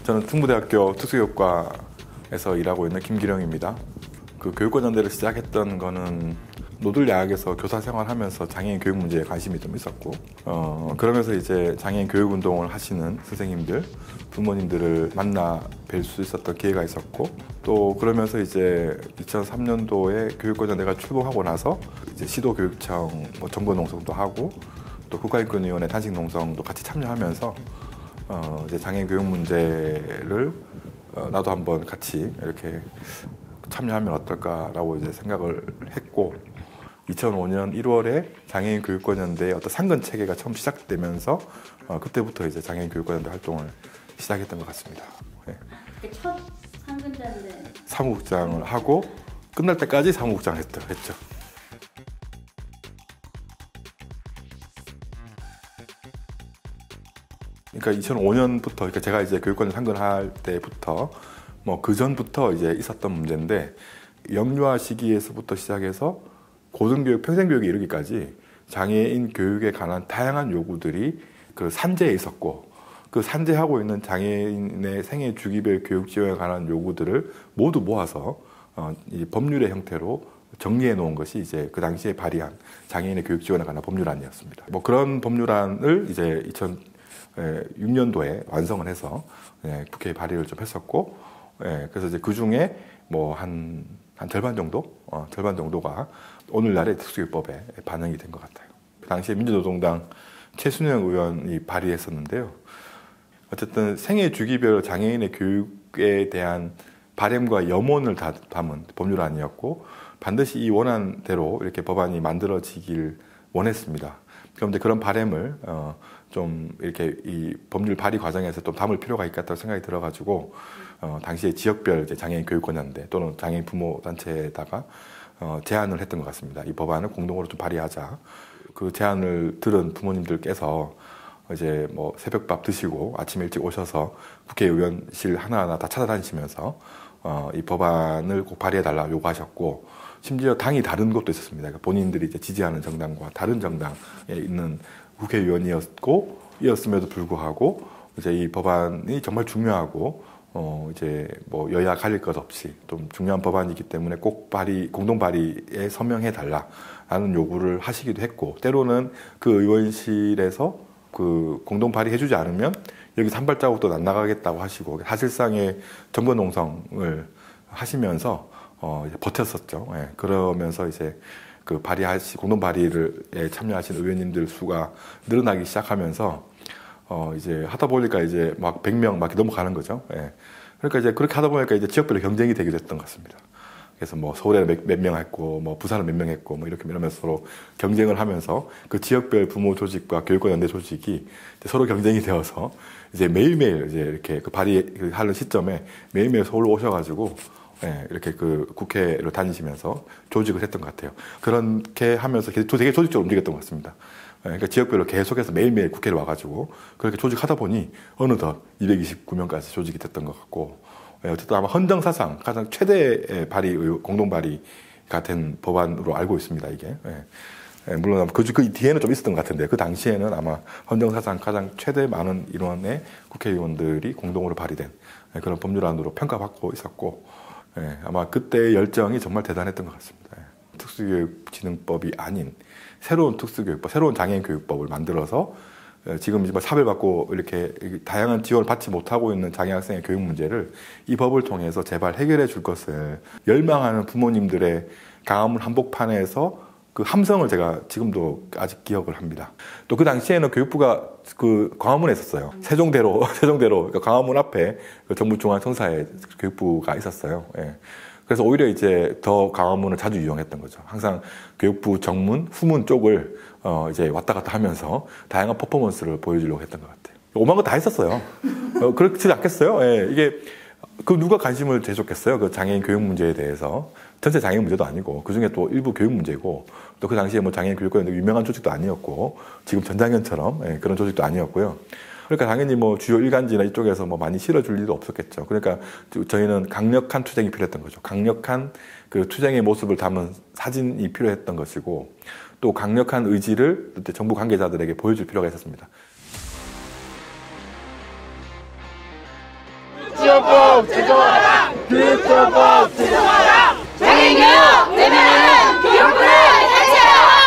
저는 충무대학교 특수교육과에서 일하고 있는 김기령입니다. 그 교육권연대를 시작했던 거는 노들야학에서 교사 생활하면서 장애인 교육 문제에 관심이 좀 있었고, 그러면서 이제 장애인 교육 운동을 하시는 선생님들, 부모님들을 만나 뵐 수 있었던 기회가 있었고, 또 그러면서 이제 2003년도에 교육권연대가 출범하고 나서 이제 시도교육청 정보농성도 하고, 또 국가인권위원회 단식농성도 같이 참여하면서 이제 장애인 교육 문제를 나도 한번 같이 이렇게 참여하면 어떨까라고 이제 생각을 했고, 2005년 1월에 장애인 교육권연대의 어떤 상근 체계가 처음 시작되면서 그때부터 이제 장애인 교육권연대 활동을 시작했던 것 같습니다. 네. 첫 상근자인데 사무국장을 하고 끝날 때까지 사무국장 했죠. 그러니까 2005년부터, 그러니까 제가 이제 교육권을 상근할 때부터 그 전부터 이제 있었던 문제인데, 영유아 시기에서부터 시작해서 고등교육, 평생교육에 이르기까지 장애인 교육에 관한 다양한 요구들이 그 산재에 있었고, 그 산재하고 있는 장애인의 생애 주기별 교육 지원에 관한 요구들을 모두 모아서 이 법률의 형태로 정리해 놓은 것이 이제 그 당시에 발의한 장애인의 교육 지원에 관한 법률안이었습니다. 그런 법률안을 이제 2006년도에 완성을 해서 국회에 발의를 좀 했었고, 그래서 이제 그 중에 한 절반 정도가 오늘날의 특수교육법에 반영이 된 것 같아요. 그 당시에 민주노동당 최순영 의원이 발의했었는데요. 어쨌든 생애 주기별 장애인의 교육에 대한 바램과 염원을 담은 법률안이었고, 반드시 이 원안대로 이렇게 법안이 만들어지길 원했습니다. 그런데 그런 바램을 좀 이렇게 이 법률 발의 과정에서 좀 담을 필요가 있겠다고 생각이 들어가지고, 당시에 지역별 장애인 교육권연대 또는 장애인 부모 단체에다가 제안을 했던 것 같습니다. 이 법안을 공동으로 좀 발의하자. 그 제안을 들은 부모님들께서 이제 새벽밥 드시고 아침 일찍 오셔서 국회의원실 하나하나 다 찾아다니시면서 이 법안을 꼭 발의해달라 요구하셨고, 심지어 당이 다른 것도 있었습니다. 그러니까 본인들이 이제 지지하는 정당과 다른 정당에 있는 국회의원이었음에도 불구하고 이제 이 법안이 정말 중요하고 이제 여야 가릴 것 없이 좀 중요한 법안이기 때문에 꼭 공동 발의에 서명해 달라라는 요구를 하시기도 했고, 때로는 그 의원실에서 그 공동 발의해주지 않으면 여기서 한 발자국도 안 나가겠다고 하시고, 사실상의 정보 농성을 하시면서 이제 버텼었죠. 그러면서 이제 그 공동 발의에 참여하신 의원님들 수가 늘어나기 시작하면서 이제 하다 보니까 이제 막 100명 막 넘어가는 거죠. 그러니까 이제 그렇게 하다 보니까 이제 지역별로 경쟁이 되기도 했던 것 같습니다. 그래서 서울에 몇 명 했고, 부산은 몇 명 했고, 이렇게 이러면서 서로 경쟁을 하면서 그 지역별 부모 조직과 교육권연대 조직이 서로 경쟁이 되어서 이제 매일매일 이제 이렇게 그 발의하는 시점에 매일매일 서울로 오셔가지고 이렇게 그 국회로 다니시면서 조직을 했던 것 같아요. 그렇게 하면서 되게 조직적으로 움직였던 것 같습니다. 그러니까 지역별로 계속해서 매일매일 국회를 와가지고 그렇게 조직하다 보니 어느덧 229명까지 조직이 됐던 것 같고, 어쨌든 아마 헌정사상 가장 최대의 공동 발의가 된 법안으로 알고 있습니다, 이게. 물론 그 뒤에는 좀 있었던 것 같은데, 그 당시에는 아마 헌정사상 가장 최대 많은 인원의 국회의원들이 공동으로 발의된 그런 법률안으로 평가받고 있었고, 아마 그때의 열정이 정말 대단했던 것 같습니다. 특수교육진흥법이 아닌 새로운 특수교육법, 새로운 장애인 교육법을 만들어서 지금 이제 사별받고 이렇게 다양한 지원을 받지 못하고 있는 장애 학생의 교육 문제를 이 법을 통해서 제발 해결해 줄 것을 열망하는 부모님들의 강화문 한복판에서 그 함성을 제가 지금도 아직 기억을 합니다. 또 그 당시에는 교육부가 그 광화문에 있었어요. 세종대로 그러니까 광화문 앞에 그 정부중앙청사에 교육부가 있었어요. 그래서 오히려 이제 더 광화문을 자주 이용했던 거죠. 항상 교육부 정문, 후문 쪽을 이제 왔다 갔다 하면서 다양한 퍼포먼스를 보여주려고 했던 것 같아요. 오만 거 다 했었어요. 그렇지 않겠어요? 이게 누가 관심을 제줬겠어요? 그 장애인 교육 문제에 대해서. 전체 장애인 문제도 아니고, 그 중에 또 일부 교육 문제고, 또 그 당시에 장애인 교육권연대 유명한 조직도 아니었고, 지금 전장현처럼 그런 조직도 아니었고요. 그러니까 당연히 뭐 주요 일간지나 이쪽에서 뭐 많이 실어줄 일도 없었겠죠. 그러니까 저희는 강력한 투쟁이 필요했던 거죠. 강력한 그 투쟁의 모습을 담은 사진이 필요했던 것이고, 또 강력한 의지를 정부 관계자들에게 보여줄 필요가 있었습니다. 교육지원법 제정하라! 교육지원법 제정하라! 장애인교육 내면하는 교육부를 해체하라!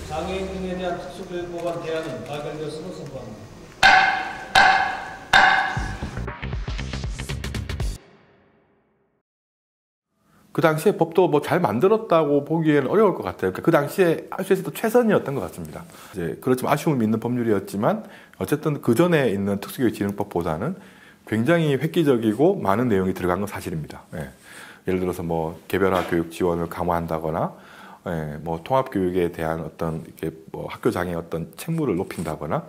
장애인 등에 대한 특수교육법안 대안은 가결되었음을 선포합니다. 그 당시에 법도 뭐 잘 만들었다고 보기에는 어려울 것 같아요. 그러니까 그 당시에 할 수 있었던 최선이었던 것 같습니다. 이제 그렇지만 아쉬움을 있는 법률이었지만 어쨌든 그 전에 있는 특수교육진흥법보다는 굉장히 획기적이고 많은 내용이 들어간 건 사실입니다. 예. 예를 들어서 뭐 개별화 교육 지원을 강화한다거나, 예, 뭐 통합교육에 대한 어떤 이렇게 뭐 학교 장애 어떤 책무를 높인다거나,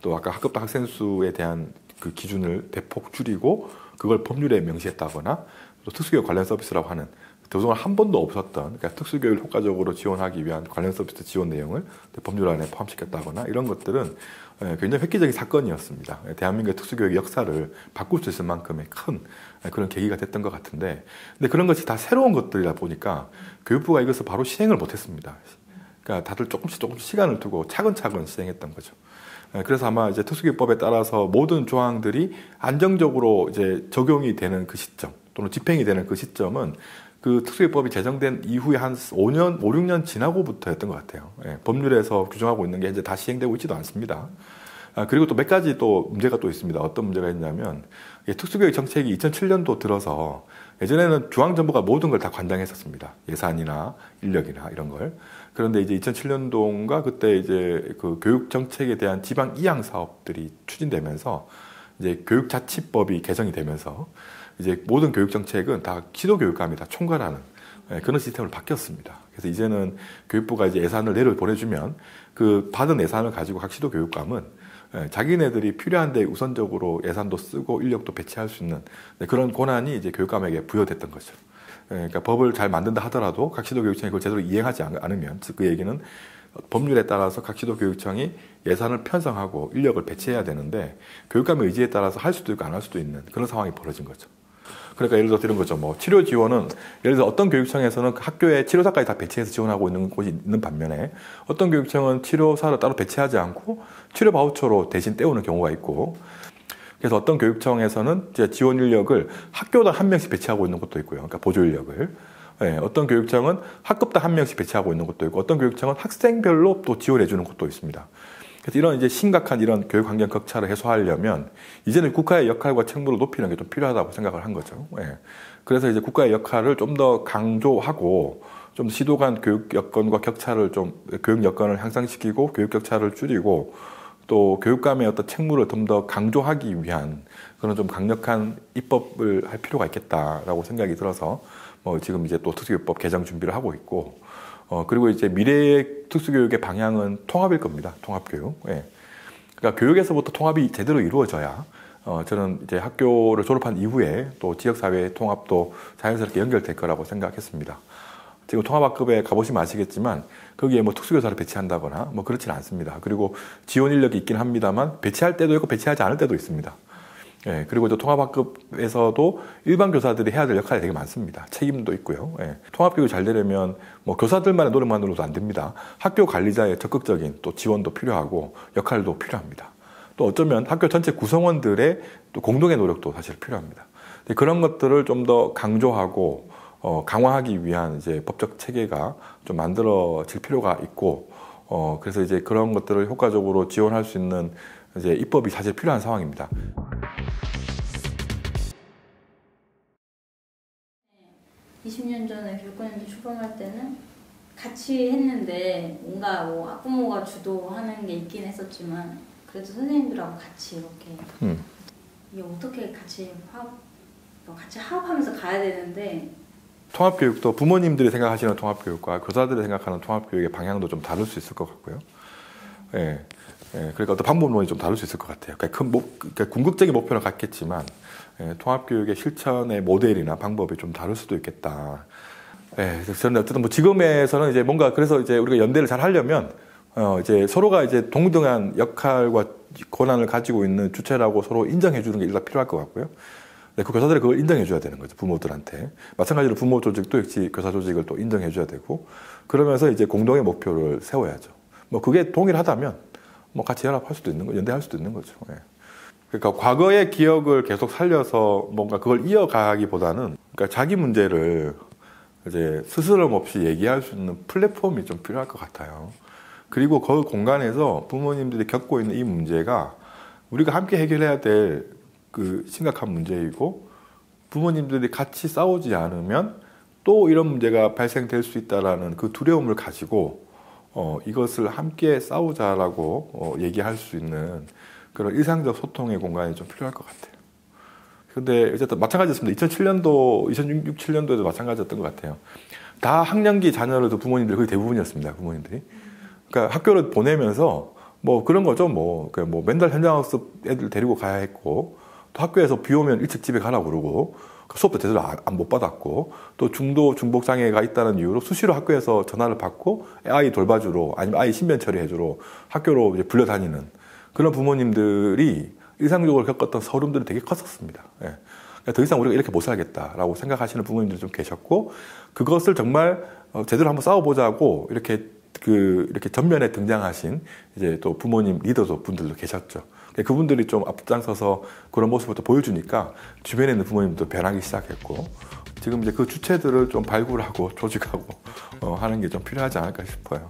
또 아까 학급당 학생 수에 대한 그 기준을 대폭 줄이고 그걸 법률에 명시했다거나, 또 특수교육 관련 서비스라고 하는 그동안 한 번도 없었던, 그러니까 특수교육을 효과적으로 지원하기 위한 관련 서비스 지원 내용을 법률 안에 포함시켰다거나, 이런 것들은 굉장히 획기적인 사건이었습니다. 대한민국의 특수교육 역사를 바꿀 수 있을 만큼의 큰 그런 계기가 됐던 것 같은데, 근데 그런 것이 다 새로운 것들이다 보니까 교육부가 이것을 바로 시행을 못했습니다. 그러니까 다들 조금씩 시간을 두고 차근차근 시행했던 거죠. 그래서 아마 이제 특수교육법에 따라서 모든 조항들이 안정적으로 이제 적용이 되는 그 시점, 또는 집행이 되는 그 시점은 그 특수교육법이 제정된 이후에 한 5년, 5, 6년 지나고부터였던 것 같아요. 예, 법률에서 규정하고 있는 게 이제 다 시행되고 있지도 않습니다. 그리고 또 몇 가지 또 문제가 또 있습니다. 어떤 문제가 있냐면, 특수교육 정책이 2007년도 들어서 예전에는 중앙정부가 모든 걸 다 관장했었습니다. 예산이나 인력이나 이런 걸. 그런데 이제 2007년도인가 그때 이제 그 교육 정책에 대한 지방 이양 사업들이 추진되면서 이제 교육자치법이 개정이 되면서 이제 모든 교육 정책은 다 지도교육감이 다 총괄하는 그런 시스템으로 바뀌었습니다. 그래서 이제는 교육부가 이제 예산을 내려보내주면 그 받은 예산을 가지고 각 지도교육감은 자기네들이 필요한 데 우선적으로 예산도 쓰고 인력도 배치할 수 있는 그런 권한이 이제 교육감에게 부여됐던 거죠. 그러니까 법을 잘 만든다 하더라도 각 지도교육청이 그걸 제대로 이행하지 않으면, 즉 그 얘기는 법률에 따라서 각 지도교육청이 예산을 편성하고 인력을 배치해야 되는데 교육감의 의지에 따라서 할 수도 있고 안 할 수도 있는 그런 상황이 벌어진 거죠. 그러니까 예를 들어 이런 거죠. 뭐 치료 지원은 예를 들어 어떤 교육청에서는 학교에 치료사까지 다 배치해서 지원하고 있는 곳이 있는 반면에 어떤 교육청은 치료사를 따로 배치하지 않고 치료 바우처로 대신 떼우는 경우가 있고, 그래서 어떤 교육청에서는 이제 지원 인력을 학교당 한 명씩 배치하고 있는 곳도 있고요. 그러니까 보조 인력을. 네, 어떤 교육청은 학급당 한 명씩 배치하고 있는 곳도 있고, 어떤 교육청은 학생별로 또 지원해 주는 곳도 있습니다. 그래서 이런 이제 심각한 이런 교육 환경 격차를 해소하려면 이제는 국가의 역할과 책무를 높이는 게 좀 필요하다고 생각을 한 거죠. 예. 그래서 이제 국가의 역할을 좀 더 강조하고 좀 시도 간 교육 여건과 격차를 좀 교육 여건을 향상시키고 교육 격차를 줄이고 또 교육감의 어떤 책무를 좀 더 강조하기 위한 그런 좀 강력한 입법을 할 필요가 있겠다라고 생각이 들어서 뭐 지금 이제 또 특수교육법 개정 준비를 하고 있고, 그리고 이제 미래의 특수교육의 방향은 통합일 겁니다. 통합교육. 예. 그러니까 교육에서부터 통합이 제대로 이루어져야, 저는 이제 학교를 졸업한 이후에 또 지역사회의 통합도 자연스럽게 연결될 거라고 생각했습니다. 지금 통합학급에 가보시면 아시겠지만, 거기에 뭐 특수교사를 배치한다거나 뭐 그렇지는 않습니다. 그리고 지원 인력이 있긴 합니다만, 배치할 때도 있고 배치하지 않을 때도 있습니다. 예, 그리고 또 통합학급에서도 일반 교사들이 해야 될 역할이 되게 많습니다. 책임도 있고요. 예, 통합교육이 잘 되려면 뭐 교사들만의 노력만으로도 안 됩니다. 학교 관리자의 적극적인 또 지원도 필요하고 역할도 필요합니다. 또 어쩌면 학교 전체 구성원들의 또 공동의 노력도 사실 필요합니다. 그런 것들을 좀 더 강조하고 강화하기 위한 이제 법적 체계가 좀 만들어질 필요가 있고, 그래서 이제 그런 것들을 효과적으로 지원할 수 있는 이제 입법이 사실 필요한 상황입니다. 20년 전에 교육권연대 출범할 때는 같이 했는데 뭔가 뭐 학부모가 주도하는 게 있긴 했었지만 그래도 선생님들하고 같이 이렇게 이게 어떻게 같이 합하면서 가야 되는데, 통합교육도 부모님들이 생각하시는 통합교육과 교사들이 생각하는 통합교육의 방향도 좀 다를 수 있을 것 같고요. 예. 예, 그러니까 어떤 방법론이 좀 다를 수 있을 것 같아요. 그러니까 궁극적인 목표는 같겠지만 통합교육의 실천의 모델이나 방법이 좀 다를 수도 있겠다. 예, 그래서 저는 어쨌든 뭐 지금에서는 이제 뭔가 그래서 이제 우리가 연대를 잘 하려면 이제 서로가 이제 동등한 역할과 권한을 가지고 있는 주체라고 서로 인정해 주는 게 일단 필요할 것 같고요. 네, 그 교사들이 그걸 인정해 줘야 되는 거죠, 부모들한테. 마찬가지로 부모 조직도 역시 교사 조직을 또 인정해 줘야 되고, 그러면서 이제 공동의 목표를 세워야죠. 뭐 그게 동일하다면 뭐 같이 연합할 수도 있는 거, 연대할 수도 있는 거죠. 예. 그러니까 과거의 기억을 계속 살려서 뭔가 그걸 이어가기보다는, 그러니까 자기 문제를 이제 스스럼 없이 얘기할 수 있는 플랫폼이 좀 필요할 것 같아요. 그리고 그 공간에서 부모님들이 겪고 있는 이 문제가 우리가 함께 해결해야 될 그 심각한 문제이고, 부모님들이 같이 싸우지 않으면 또 이런 문제가 발생될 수 있다라는 그 두려움을 가지고 이것을 함께 싸우자라고 얘기할 수 있는 그런 일상적 소통의 공간이 좀 필요할 것 같아요. 근데 어쨌든 마찬가지였습니다. 2007년도, 2006, 2007년도에도 마찬가지였던 것 같아요. 다 학년기 자녀를 둔 부모님들이 거의 대부분이었습니다. 부모님들이. 그러니까 학교를 보내면서 뭐 그런 거죠. 뭐 맨날 현장학습 애들 데리고 가야 했고, 또 학교에서 비 오면 일찍 집에 가라고 그러고, 수업도 제대로 못 받았고, 또 중도 중복 장애가 있다는 이유로 수시로 학교에서 전화를 받고 아이 돌봐주러, 아니면 아이 신변 처리해주러 학교로 이제 불려다니는 그런 부모님들이 일상적으로 겪었던 서름들이 되게 컸었습니다. 예. 그러니까 더 이상 우리가 이렇게 못 살겠다라고 생각하시는 부모님들이 좀 계셨고, 그것을 정말 제대로 한번 싸워보자고 이렇게 전면에 등장하신 이제 또 부모님 리더도 분들도 계셨죠. 그분들이 좀 앞장서서 그런 모습을 또 보여주니까 주변에 있는 부모님도 변하기 시작했고, 지금 이제 그 주체들을 좀 발굴하고 조직하고 하는 게 좀 필요하지 않을까 싶어요.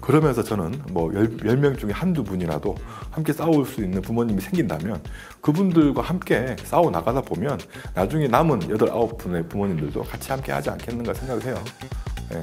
그러면서 저는 뭐 10명 중에 한두 분이라도 함께 싸울 수 있는 부모님이 생긴다면 그분들과 함께 싸워 나가다 보면 나중에 남은 8, 9분의 부모님들도 같이 함께 하지 않겠는가 생각을 해요. 네.